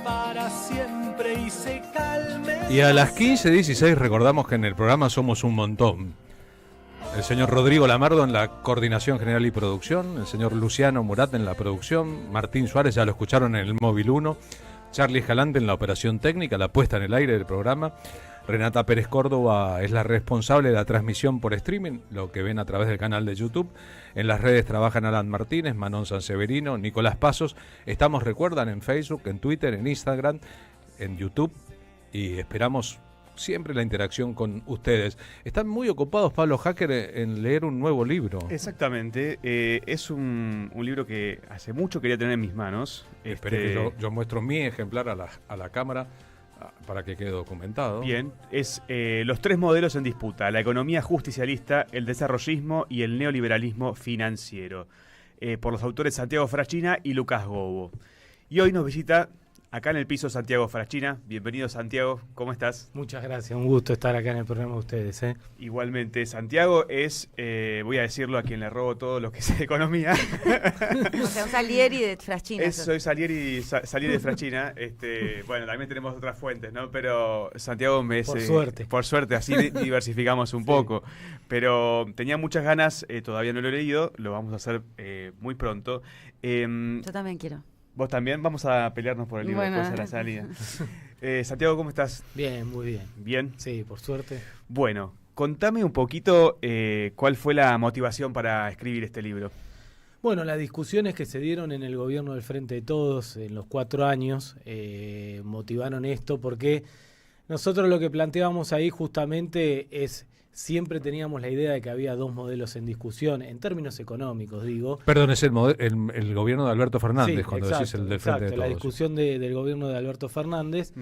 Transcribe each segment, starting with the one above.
Para siempre y se calme. Y a las 15:16 recordamos que en el programa somos un montón. El señor Rodrigo Lamardo en la coordinación general y producción, el señor Luciano Murat en la producción, Martín Suárez, ya lo escucharon en el Móvil 1, Charlie Escalante en la operación técnica, la puesta en el aire del programa, Renata Pérez Córdoba es la responsable de la transmisión por streaming, lo que ven a través del canal de YouTube. En las redes trabajan Alan Martínez, Manon Sanseverino, Nicolás Pasos. Estamos, recuerdan, en Facebook, en Twitter, en Instagram, en YouTube, y esperamos siempre la interacción con ustedes. Están muy ocupados, Pablo Hacker, en leer un nuevo libro. Exactamente. Es un libro que hace mucho quería tener en mis manos. Esperé que yo muestro mi ejemplar a la cámara para que quede documentado. Bien, es los tres modelos en disputa: la economía justicialista, el desarrollismo y el neoliberalismo financiero, por los autores Santiago Fraschina y Lucas Gobo. Y hoy nos visita acá en el piso Santiago Fraschina. Bienvenido, Santiago, ¿cómo estás? Muchas gracias, un gusto estar acá en el programa de ustedes. Igualmente, Santiago es, voy a decirlo a quien le robo todo lo que sé de economía. O sea, un Salieri de Fraschina. Soy Salieri de Fraschina. Bueno, también tenemos otras fuentes, ¿no? Pero Santiago me es... Por suerte, así diversificamos un poco. Pero tenía muchas ganas, todavía no lo he leído, lo vamos a hacer muy pronto. Yo también quiero. Vos también, vamos a pelearnos por el libro después de la salida. Santiago, ¿cómo estás? Bien, muy bien. ¿Bien? Sí, por suerte. Bueno, contame un poquito cuál fue la motivación para escribir este libro. Bueno, las discusiones que se dieron en el gobierno del Frente de Todos en los 4 años motivaron esto, porque nosotros lo que planteábamos ahí justamente es... Siempre teníamos la idea de que había dos modelos en discusión, en términos económicos, digo. Perdón, es el gobierno de Alberto Fernández, sí, cuando decís el del Frente de Todos. La discusión del gobierno de Alberto Fernández,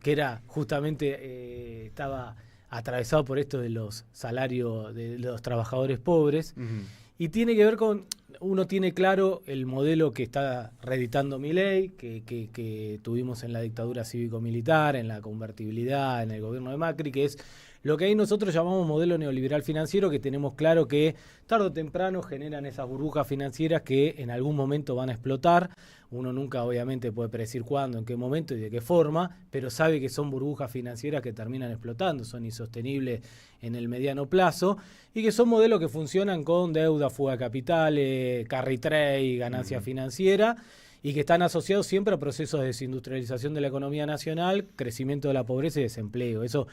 que era justamente, estaba atravesado por esto de los salarios de los trabajadores pobres, y tiene que ver con, uno tiene claro el modelo que está reeditando Milei, que tuvimos en la dictadura cívico-militar, en la convertibilidad, en el gobierno de Macri, que es lo que ahí nosotros llamamos modelo neoliberal financiero, que tenemos claro que tarde o temprano generan esas burbujas financieras que en algún momento van a explotar. Uno nunca obviamente puede predecir cuándo, en qué momento y de qué forma, pero sabe que son burbujas financieras que terminan explotando, son insostenibles en el mediano plazo y que son modelos que funcionan con deuda, fuga de capitales, carry trade, ganancia financiera, y que están asociados siempre a procesos de desindustrialización de la economía nacional, crecimiento de la pobreza y desempleo. Eso,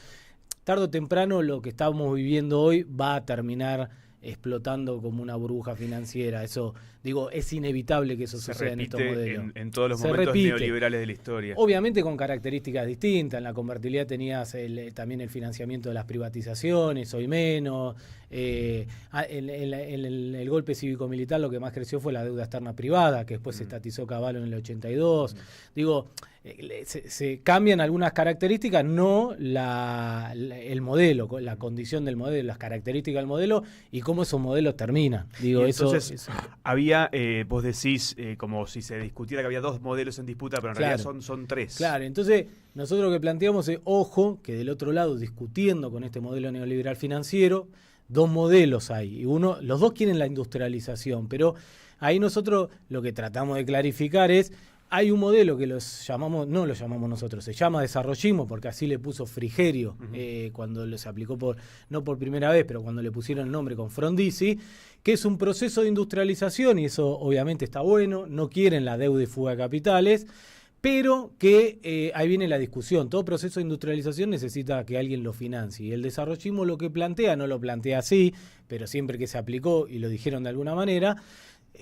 tarde o temprano, lo que estamos viviendo hoy va a terminar explotando como una burbuja financiera. Eso, digo, es inevitable que eso suceda en estos modelos. En todos los momentos neoliberales de la historia. Obviamente con características distintas. En la convertibilidad tenías también el financiamiento de las privatizaciones, hoy menos. En el golpe cívico-militar lo que más creció fue la deuda externa privada, que después se estatizó Cavallo en el 82. Digo, se cambian algunas características, no el modelo, la condición del modelo, las características del modelo y cómo esos modelos terminan. Digo, entonces, había, vos decís, como si se discutiera que había dos modelos en disputa, pero en realidad son tres. Claro, entonces nosotros lo que planteamos es, ojo, que del otro lado, discutiendo con este modelo neoliberal financiero, dos modelos hay. Y los dos quieren la industrialización, pero ahí nosotros lo que tratamos de clarificar es, hay un modelo que no lo llamamos nosotros, se llama desarrollismo, porque así le puso Frigerio cuando se aplicó no por primera vez, pero cuando le pusieron el nombre con Frondizi, que es un proceso de industrialización, y eso obviamente está bueno, no quieren la deuda y fuga de capitales, pero que ahí viene la discusión. Todo proceso de industrialización necesita que alguien lo financie. Y el desarrollismo lo que plantea, no lo plantea así, pero siempre que se aplicó, y lo dijeron de alguna manera,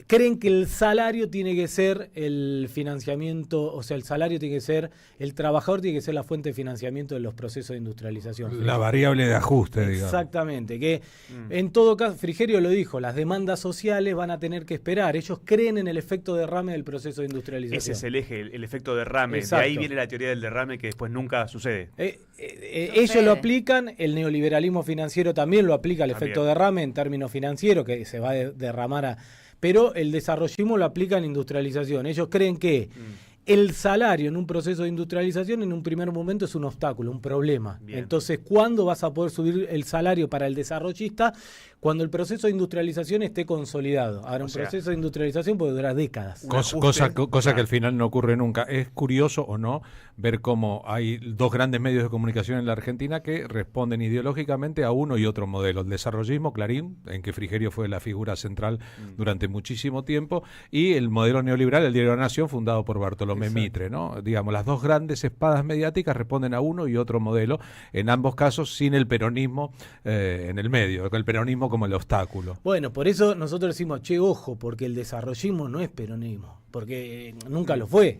creen que el salario tiene que ser el financiamiento, o sea, el salario tiene que ser, el trabajador tiene que ser la fuente de financiamiento de los procesos de industrialización. La variable de ajuste, digamos. Exactamente, que en todo caso, Frigerio lo dijo, las demandas sociales van a tener que esperar. Ellos creen en el efecto derrame del proceso de industrialización. Ese es el eje, el efecto derrame. Exacto. De ahí viene la teoría del derrame que después nunca sucede. Ellos lo aplican, el neoliberalismo financiero también lo aplica, el efecto derrame en términos financieros, que se va a derramar pero el desarrollismo lo aplica en industrialización. Ellos creen que el salario en un proceso de industrialización en un primer momento es un obstáculo, un problema. Bien. Entonces, ¿cuándo vas a poder subir el salario para el desarrollista? cuando el proceso de industrialización esté consolidado. Ahora, proceso de industrialización puede durar décadas. Cosa que al final no ocurre nunca. Es curioso o no ver cómo hay dos grandes medios de comunicación en la Argentina que responden ideológicamente a uno y otro modelo. El desarrollismo, Clarín, en que Frigerio fue la figura central durante muchísimo tiempo, y el modelo neoliberal, el Diario de la Nación, fundado por Bartolomé Mitre, ¿no? Digamos, las dos grandes espadas mediáticas responden a uno y otro modelo, en ambos casos sin el peronismo en el medio, el peronismo como el obstáculo. Bueno, por eso nosotros decimos, ojo, porque el desarrollismo no es peronismo, porque nunca lo fue.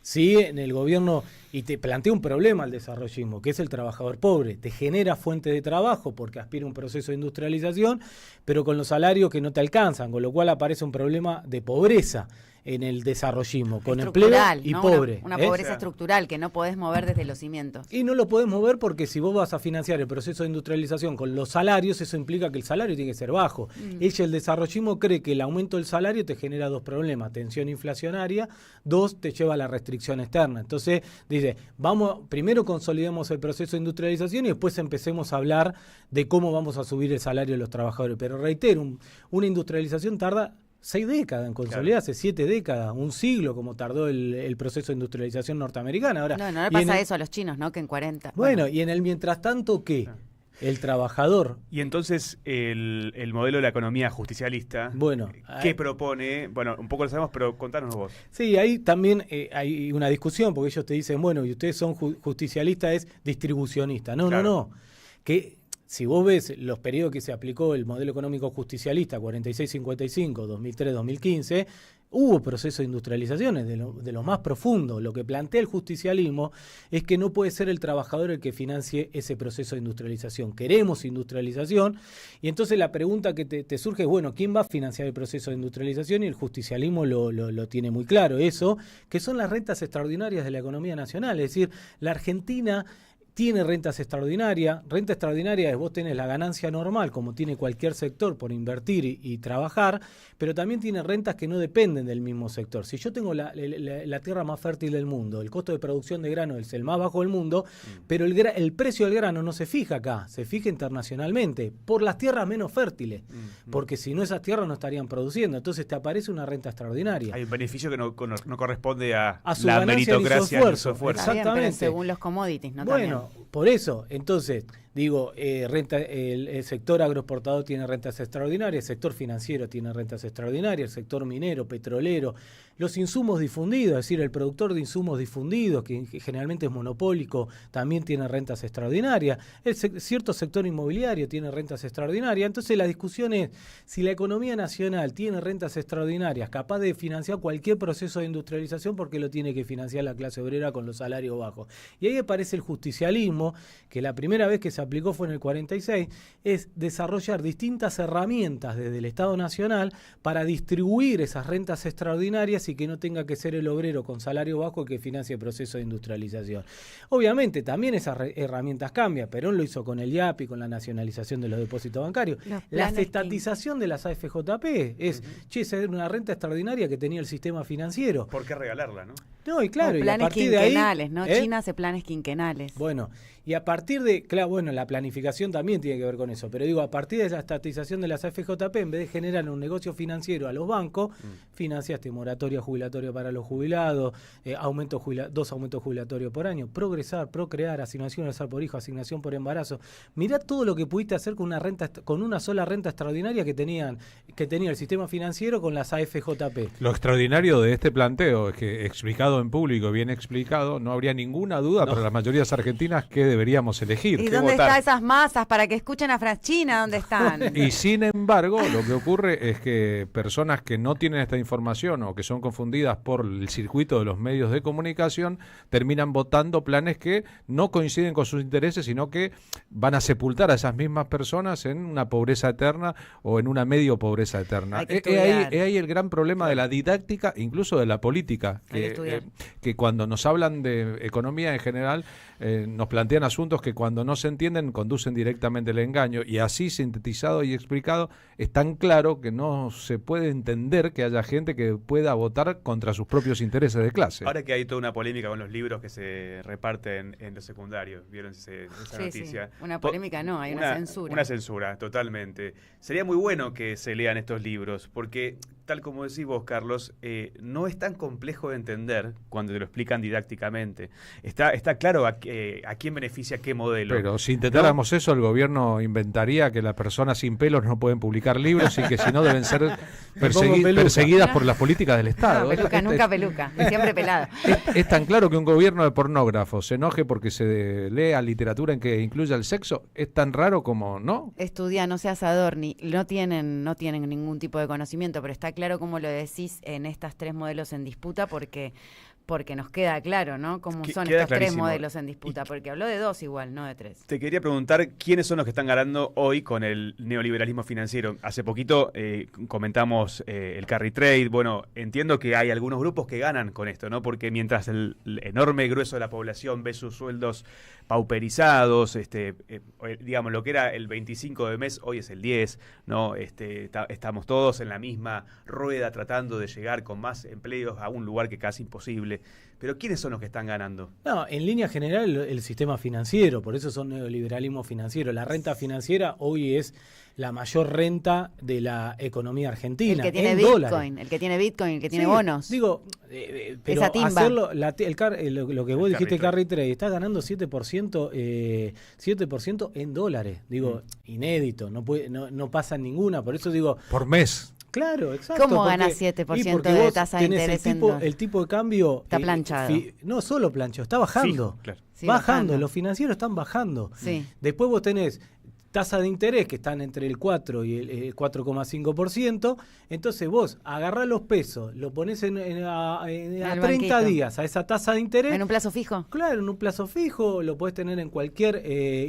Sí, en el gobierno, y te plantea un problema el desarrollismo, que es el trabajador pobre. Te genera fuente de trabajo porque aspira a un proceso de industrialización, pero con los salarios que no te alcanzan, con lo cual aparece un problema de pobreza en el desarrollismo, con empleo y ¿no? pobre. Una pobreza estructural que no podés mover desde los cimientos. Y no lo podés mover porque si vos vas a financiar el proceso de industrialización con los salarios, eso implica que el salario tiene que ser bajo. El desarrollismo cree que el aumento del salario te genera dos problemas: tensión inflacionaria, dos, te lleva a la restricción externa. Entonces dice, primero consolidemos el proceso de industrialización y después empecemos a hablar de cómo vamos a subir el salario de los trabajadores. Pero reitero, una industrialización tarda 6 décadas en consolidarse, 7 décadas, un siglo, como tardó el proceso de industrialización norteamericana. Ahora, no le pasa eso a los chinos, ¿no? Que en 40. Bueno, y en el mientras tanto, ¿qué? El trabajador. Y entonces el modelo de la economía justicialista, ¿qué propone? Bueno, un poco lo sabemos, pero contanos vos. Sí, ahí también hay una discusión, porque ellos te dicen, bueno, y ustedes son justicialistas, es distribucionista. No. Que si vos ves los periodos que se aplicó el modelo económico justicialista, 46-55, 2003-2015, hubo procesos de industrializaciones de lo más profundo. Lo que plantea el justicialismo es que no puede ser el trabajador el que financie ese proceso de industrialización. Queremos industrialización, y entonces la pregunta que te surge es, bueno, ¿quién va a financiar el proceso de industrialización? Y el justicialismo lo tiene muy claro, eso, que son las rentas extraordinarias de la economía nacional. Es decir, la Argentina tiene rentas extraordinarias. Renta extraordinaria es vos tenés la ganancia normal, como tiene cualquier sector, por invertir y trabajar, pero también tiene rentas que no dependen del mismo sector. Si yo tengo la tierra más fértil del mundo, el costo de producción de grano es el más bajo del mundo, pero el precio del grano no se fija acá, se fija internacionalmente, por las tierras menos fértiles, porque si no esas tierras no estarían produciendo. Entonces te aparece una renta extraordinaria. Hay un beneficio que no corresponde a su la ganancia meritocracia ni su esfuerzo. Exactamente. Bien, según los commodities, ¿no? Bueno, por eso, entonces, digo, el sector agroexportador tiene rentas extraordinarias, el sector financiero tiene rentas extraordinarias, el sector minero, petrolero, los insumos difundidos, es decir, el productor de insumos difundidos, que generalmente es monopólico, también tiene rentas extraordinarias, cierto sector inmobiliario tiene rentas extraordinarias. Entonces la discusión es si la economía nacional tiene rentas extraordinarias, capaz de financiar cualquier proceso de industrialización, porque lo tiene que financiar la clase obrera con los salarios bajos. Y ahí aparece el justicialismo, que la primera vez que se aplicó fue en el 46, es desarrollar distintas herramientas desde el Estado Nacional para distribuir esas rentas extraordinarias y que no tenga que ser el obrero con salario bajo el que financie el proceso de industrialización. Obviamente también esas herramientas cambian. Perón lo hizo con el IAPI, con la nacionalización de los depósitos bancarios. La estatización de las AFJP es, es una renta extraordinaria que tenía el sistema financiero. ¿Por qué regalarla, no? No, y claro, planes y a partir quinquenales, de ahí, ¿no? China hace planes quinquenales. Bueno, y a partir de, claro, bueno, la planificación también tiene que ver con eso, pero digo, a partir de la estatización de las AFJP, en vez de generar un negocio financiero a los bancos, financiaste moratoria jubilatoria para los jubilados, 2 aumentos jubilatorios por año, progresar, procrear, asignación universal por hijo, asignación por embarazo. Mirá todo lo que pudiste hacer con una sola renta extraordinaria que tenía el sistema financiero con las AFJP. Lo extraordinario de este planteo es que, explicado en público, bien explicado, no habría ninguna duda para las mayorías argentinas que deberíamos elegir. ¿Y dónde están esas masas para que escuchen a Fraschina? ¿Dónde están? Y sin embargo, lo que ocurre es que personas que no tienen esta información o que son confundidas por el circuito de los medios de comunicación terminan votando planes que no coinciden con sus intereses, sino que van a sepultar a esas mismas personas en una pobreza eterna o en una medio pobreza eterna. Es ahí el gran problema de la didáctica, incluso de la política, que que cuando nos hablan de economía en general, nos plantean asuntos que cuando no se entienden conducen directamente al engaño, y así sintetizado y explicado es tan claro que no se puede entender que haya gente que pueda votar contra sus propios intereses de clase. Ahora que hay toda una polémica con los libros que se reparten en los secundarios, ¿vieron esa noticia? Sí. Una polémica no, hay una censura. Una censura, totalmente. Sería muy bueno que se lean estos libros, porque, tal como decís vos, Carlos, no es tan complejo de entender cuando te lo explican didácticamente. Está claro a quién beneficia qué modelo. Pero si intentáramos eso, el gobierno inventaría que las personas sin pelos no pueden publicar libros y que si no deben ser perseguidas por las políticas del Estado. No, peluca, siempre pelado. Es tan claro que un gobierno de pornógrafos se enoje porque se lea literatura en que incluya el sexo. Es tan raro como, ¿no? Estudia, no seas Adorni. No tienen ningún tipo de conocimiento, pero está claro como lo decís en estas 3 modelos en disputa, porque nos queda claro, ¿no? Cómo son estos 3 modelos en disputa, porque habló de 2 igual, no de 3. Te quería preguntar quiénes son los que están ganando hoy con el neoliberalismo financiero. Hace poquito comentamos el carry trade. Bueno, entiendo que hay algunos grupos que ganan con esto, ¿no? Porque mientras el enorme grueso de la población ve sus sueldos pauperizados, digamos, lo que era el 25 de mes, hoy es el 10, ¿no? Estamos todos en la misma rueda tratando de llegar con más empleos a un lugar que casi imposible. Pero ¿quiénes son los que están ganando? No, en línea general el sistema financiero, por eso son neoliberalismo financiero. La renta financiera hoy es la mayor renta de la economía argentina. El que tiene en Bitcoin, dólares. el que tiene Bitcoin, el que tiene bonos. Digo, pero esa timba. hacerlo, lo que vos dijiste, carry trade, está ganando 7% en dólares. Digo, inédito, no pasa ninguna, por eso digo... Por mes. Claro, exacto. ¿Cómo gana 7% de tasa de interés? El tipo de cambio... Está planchado. No solo planchado, está bajando. Fijo, claro. Sí, bajando, los financieros están bajando. Sí. Después vos tenés tasa de interés que están entre el 4 y el 4,5%, entonces vos agarrás los pesos, lo ponés a 30 días a esa tasa de interés. ¿En un plazo fijo? Claro, en un plazo fijo, lo podés tener en cualquier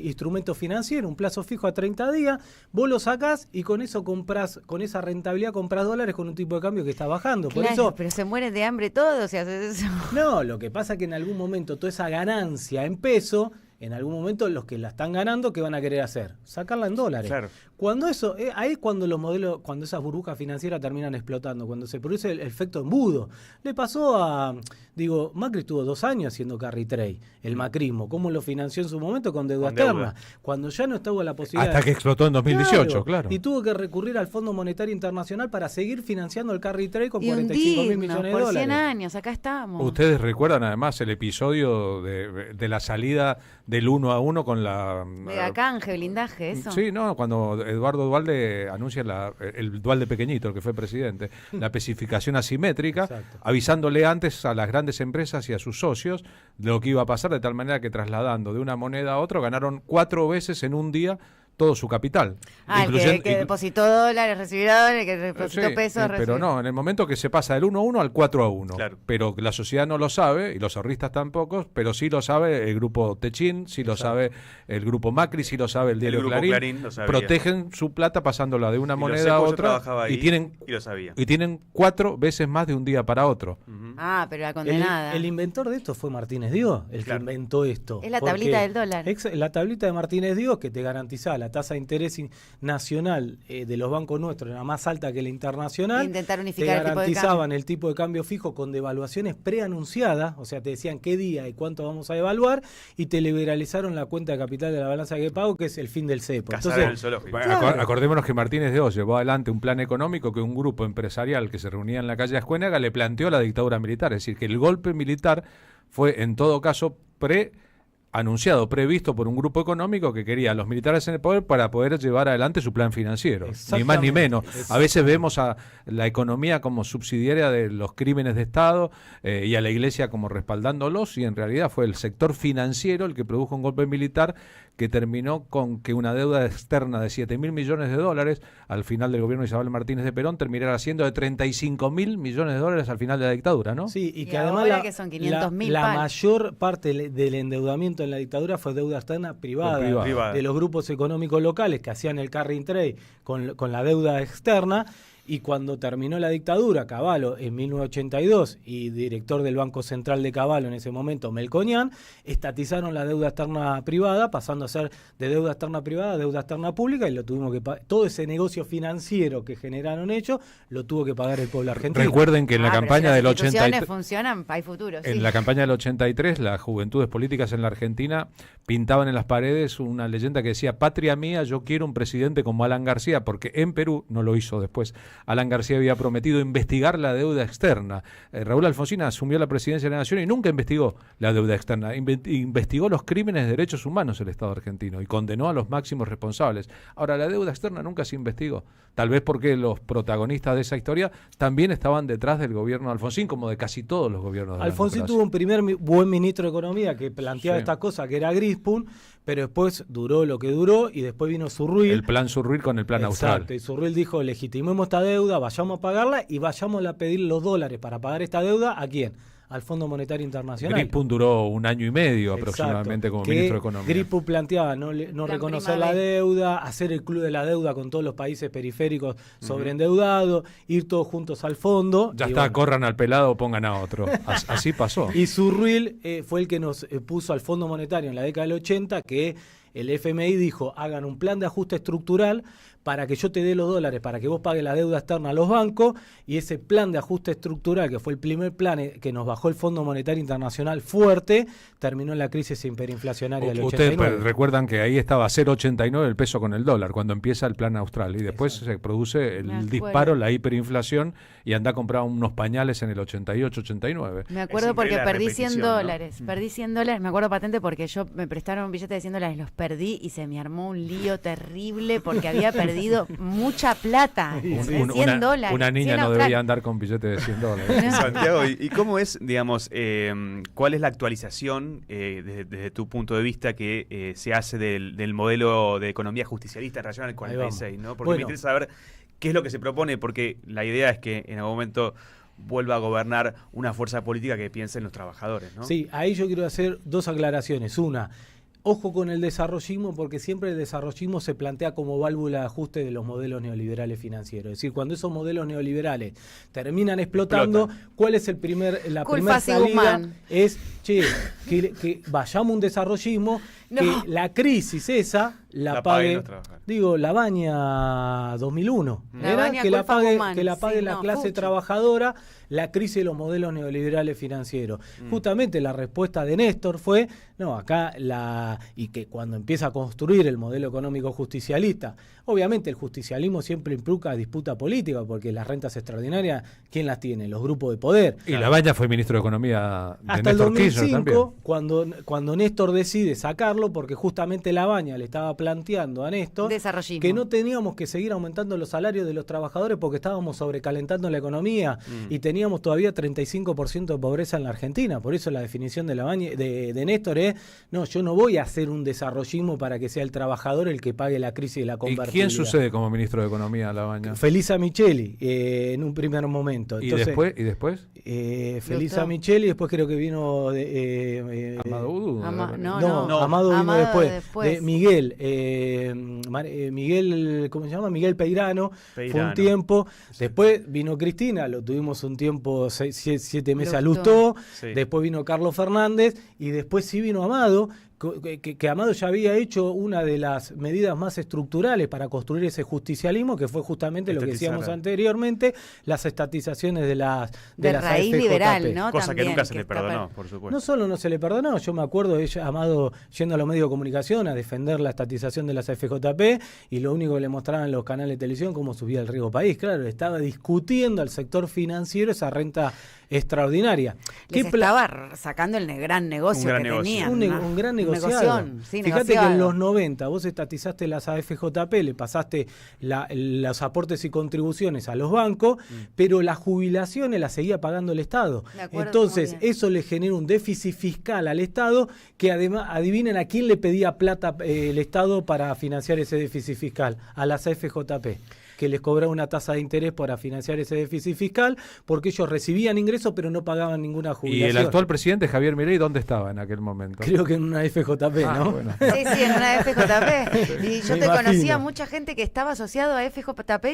instrumento financiero, un plazo fijo a 30 días, vos lo sacás y con eso comprás, con esa rentabilidad comprás dólares con un tipo de cambio que está bajando. Claro, por eso, pero se mueren de hambre todos si haces eso. No, lo que pasa es que en algún momento toda esa ganancia en peso, en algún momento los que la están ganando, ¿qué van a querer hacer? Sacarla en dólares. Claro. Cuando eso, ahí es cuando los modelos, cuando esas burbujas financieras terminan explotando, cuando se produce el efecto embudo. Le pasó Macri estuvo 2 años haciendo carry trade, el macrismo, ¿cómo lo financió en su momento? Con deuda externa. Cuando ya no estaba la posibilidad. Hasta que explotó en 2018, claro. Y tuvo que recurrir al Fondo Monetario Internacional para seguir financiando el carry trade con 45.000 millones de dólares. Por 100 años, acá estamos. Ustedes recuerdan además el episodio de la salida del 1-1 con la... Megacanje, blindaje, eso. Sí, no, cuando Eduardo Duhalde anuncia el Duhalde pequeñito, el que fue presidente, la especificación asimétrica, exacto, avisándole antes a las grandes empresas y a sus socios de lo que iba a pasar, de tal manera que trasladando de una moneda a otra ganaron 4 veces en un día todo su capital. El que depositó dólares, recibió dólares, el que depositó pesos, pero no, en el momento que se pasa del 1-1 al 4-1. Claro. Pero la sociedad no lo sabe, y los ahorristas tampoco, pero sí lo sabe el grupo Techín, sí lo sabe el grupo Macri, sí lo sabe el diario Clarín. Protegen su plata pasándola de una moneda a otra y tienen 4 veces más de un día para otro. Pero la condenada. El inventor de esto fue Martínez Dios, el que inventó esto. Es la tablita del dólar. La tablita de Martínez Dios que te garantizaba la tasa de interés nacional de los bancos nuestros era más alta que la internacional. Intentar unificar te garantizaban el tipo de cambio fijo con devaluaciones preanunciadas, o sea, te decían qué día y cuánto vamos a devaluar, y te liberalizaron la cuenta de capital de la balanza de pago, que es el fin del cepo. Entonces, acordémonos que Martínez de Oz llevó adelante un plan económico que un grupo empresarial que se reunía en la calle Ascuénaga le planteó a la dictadura militar, es decir, que el golpe militar fue en todo caso anunciado, previsto por un grupo económico que quería a los militares en el poder para poder llevar adelante su plan financiero, ni más ni menos. A veces vemos a la economía como subsidiaria de los crímenes de Estado y a la Iglesia como respaldándolos, y en realidad fue el sector financiero el que produjo un golpe militar que terminó con que una deuda externa de 7.000 millones de dólares al final del gobierno de Isabel Martínez de Perón terminara siendo de 35.000 millones de dólares al final de la dictadura, ¿no? Sí, y que además la mayor parte del endeudamiento en la dictadura fue deuda externa privada de los grupos económicos locales que hacían el carry trade con la deuda externa. y cuando terminó la dictadura, Cavallo en 1982 y director del Banco Central de Cavallo en ese momento, Melconian, estatizaron la deuda externa privada, pasando a ser de deuda externa privada a deuda externa pública, y lo tuvimos que pagar. Todo ese negocio financiero que generaron ellos lo tuvo que pagar el pueblo argentino. Recuerden que en la campaña del 83 funcionan, hay futuro. En la campaña del 83, las juventudes políticas en la Argentina pintaban en las paredes una leyenda que decía: patria mía, yo quiero un presidente como Alan García, porque en Perú, no lo hizo después, Alan García había prometido investigar la deuda externa. Raúl Alfonsín asumió la presidencia de la Nación y nunca investigó la deuda externa, investigó los crímenes de derechos humanos del Estado argentino y condenó a los máximos responsables. Ahora, la deuda externa nunca se investigó, tal vez porque los protagonistas de esa historia también estaban detrás del gobierno de Alfonsín, como de casi todos los gobiernos de Alfonsín tuvo un primer buen ministro de Economía que planteaba esta cosa, que era Grispun, pero después duró lo que duró y después vino Zurruil. El plan Zurruil con el plan Austral. Exacto, y Zurruil dijo: legitimemos esta deuda, vayamos a pagarla y vayamos a pedir los dólares para pagar esta deuda. ¿A quién? Al Fondo Monetario Internacional. Grispun duró 1 año y medio aproximadamente como ministro de Economía. Grispun planteaba no reconocer la deuda, hacer el club de la deuda con todos los países periféricos sobreendeudados, ir todos juntos al fondo. Ya está, bueno, corran al pelado, pongan a otro. Así pasó. Y Zurruil fue el que nos puso al Fondo Monetario en la década del 80, que el FMI dijo: hagan un plan de ajuste estructural para que yo te dé los dólares, para que vos pagues la deuda externa a los bancos, y ese plan de ajuste estructural, que fue el primer plan que nos bajó el Fondo Monetario Internacional fuerte, terminó en la crisis hiperinflacionaria del 89. Ustedes recuerdan que ahí estaba 0,89 el peso con el dólar, cuando empieza el plan Austral, y después se produce el disparo, la hiperinflación, y anda a comprar unos pañales en el 88, 89. Me acuerdo porque perdí 100 dólares, perdí 100 dólares, me acuerdo patente porque me prestaron un billete de 100 dólares, los perdí y se me armó un lío terrible porque había perdido mucha plata. 100 dólares. Una niña no debería andar con billetes de 100 dólares. Santiago, ¿y cómo es, digamos, cuál es la actualización desde tu punto de vista que se hace del modelo de economía justicialista en relación al 46? ¿No? Porque me interesa saber qué es lo que se propone, porque la idea es que en algún momento vuelva a gobernar una fuerza política que piense en los trabajadores, ¿no? Sí, ahí yo quiero hacer 2 aclaraciones. Una: ojo con el desarrollismo, porque siempre el desarrollismo se plantea como válvula de ajuste de los modelos neoliberales financieros. Es decir, cuando esos modelos neoliberales terminan explotando, ¿cuál es la primera salida? Es, que vayamos a un desarrollismo, que la crisis esa la pague, la Baña 2001, que la pague la clase trabajadora, la crisis de los modelos neoliberales financieros. Justamente la respuesta de Néstor fue: y que cuando empieza a construir el modelo económico justicialista, obviamente el justicialismo siempre implica disputa política, porque las rentas extraordinarias, ¿quién las tiene? Los grupos de poder. Y la Baña fue ministro de Economía de hasta Néstor el 2005, Kirchner también. Cuando Néstor decide sacarlo, porque justamente la Baña le estaba planteando a Néstor que no teníamos que seguir aumentando los salarios de los trabajadores porque estábamos sobrecalentando la economía y teníamos todavía 35% de pobreza en la Argentina. Por eso la definición de la Baña, de Néstor es: no, yo no voy a hacer un desarrollismo para que sea el trabajador el que pague la crisis de la convertibilidad. ¿Y quién sucede como ministro de Economía a la Baña? Felisa Micheli, en un primer momento. Entonces, ¿Y después? Felisa Micheli, después creo que vino Amado Udu. Amado vino después. De Miguel, ¿cómo se llama? Miguel Peirano. Fue un tiempo. Sí. Después vino Cristina, lo tuvimos un tiempo, 7 meses a Lustó. Sí. Después vino Carlos Fernández y después sí vino Amado, que Amado ya había hecho una de las medidas más estructurales para construir ese justicialismo, que fue justamente lo que decíamos anteriormente, las estatizaciones de las raíz AFJP. Liberal, ¿no? Cosa también, que nunca se le perdonó, por supuesto. No solo no se le perdonó, yo me acuerdo de Amado yendo a los medios de comunicación a defender la estatización de las AFJP, y lo único que le mostraban en los canales de televisión cómo subía el riesgo país. Claro, estaba discutiendo al sector financiero esa renta extraordinaria. Les estaba sacando el gran negocio que tenían. Un gran negociado. Fíjate que en los 90 vos estatizaste las AFJP, le pasaste los aportes y contribuciones a los bancos, pero las jubilaciones las seguía pagando el Estado. Entonces eso le genera un déficit fiscal al Estado, que además, adivinen a quién le pedía plata el Estado para financiar ese déficit fiscal: a las AFJP. que les cobraba una tasa de interés para financiar ese déficit fiscal, porque ellos recibían ingresos pero no pagaban ninguna jubilación. ¿Y el actual presidente Javier Milei dónde estaba en aquel momento? Creo que en una FJP, ¿no? Bueno. Sí, en una FJP. Y yo conocía mucha gente que estaba asociado a FJP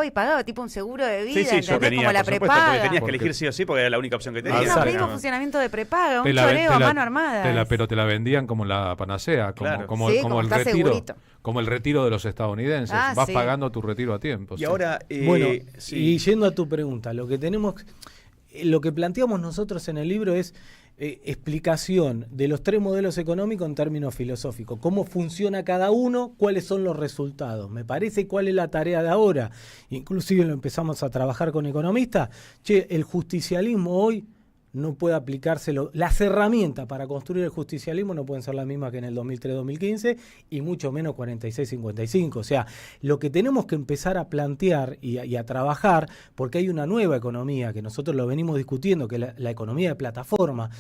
y pagaba, tipo un seguro de vida, sí, yo tenía, como la prepaga. Porque tenías que elegir sí o sí porque era la única opción que tenías. Era un mismo funcionamiento de prepaga, un choreo a mano armada. Pero te la vendían como la panacea, como el retiro. Segurito. Como el retiro de los estadounidenses. Vas pagando tu retiro a tiempo. Y ahora, bueno, y yendo a tu pregunta, lo que planteamos nosotros en el libro es explicación de los 3 modelos económicos en términos filosóficos. Cómo funciona cada uno, cuáles son los resultados. Me parece cuál es la tarea de ahora. Inclusive lo empezamos a trabajar con economistas. El justicialismo hoy no puede aplicárselo. Las herramientas para construir el justicialismo no pueden ser las mismas que en el 2003-2015 y mucho menos 46-55. O sea, lo que tenemos que empezar a plantear y a trabajar, porque hay una nueva economía que nosotros lo venimos discutiendo, que es la economía de plataforma.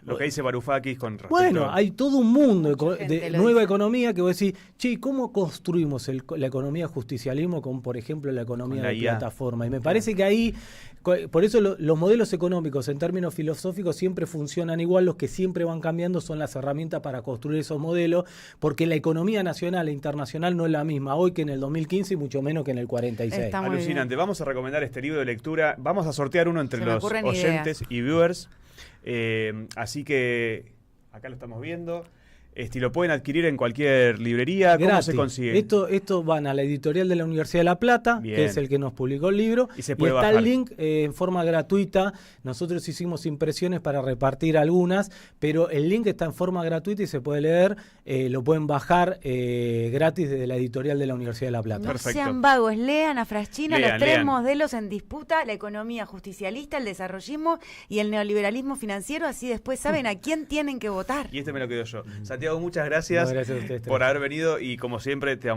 Lo que dice Varoufakis con respecto. Bueno, hay todo un mundo de nueva economía que vos decís, ¿cómo construimos la economía justicialismo con, por ejemplo, la economía de plataforma? Y me parece que ahí, por eso los modelos económicos en términos filosóficos siempre funcionan igual, los que siempre van cambiando son las herramientas para construir esos modelos, porque la economía nacional e internacional no es la misma hoy que en el 2015 y mucho menos que en el 46. Alucinante. Vamos a recomendar este libro de lectura. Vamos a sortear uno entre los oyentes y viewers. Así que acá lo estamos viendo. Y lo pueden adquirir en cualquier librería. ¿Cómo se consigue? Esto van a la editorial de la Universidad de La Plata, que es el que nos publicó el libro. Y está bajar. El link en forma gratuita. Nosotros hicimos impresiones para repartir algunas, pero el link está en forma gratuita y se puede leer. Lo pueden bajar gratis desde la editorial de la Universidad de La Plata. No sean vagos, lean a Fraschina los 3 modelos en disputa: la economía justicialista, el desarrollismo y el neoliberalismo financiero. Así después saben a quién tienen que votar. Y me lo quedo yo. Santiago, muchas gracias, por haber venido y como siempre te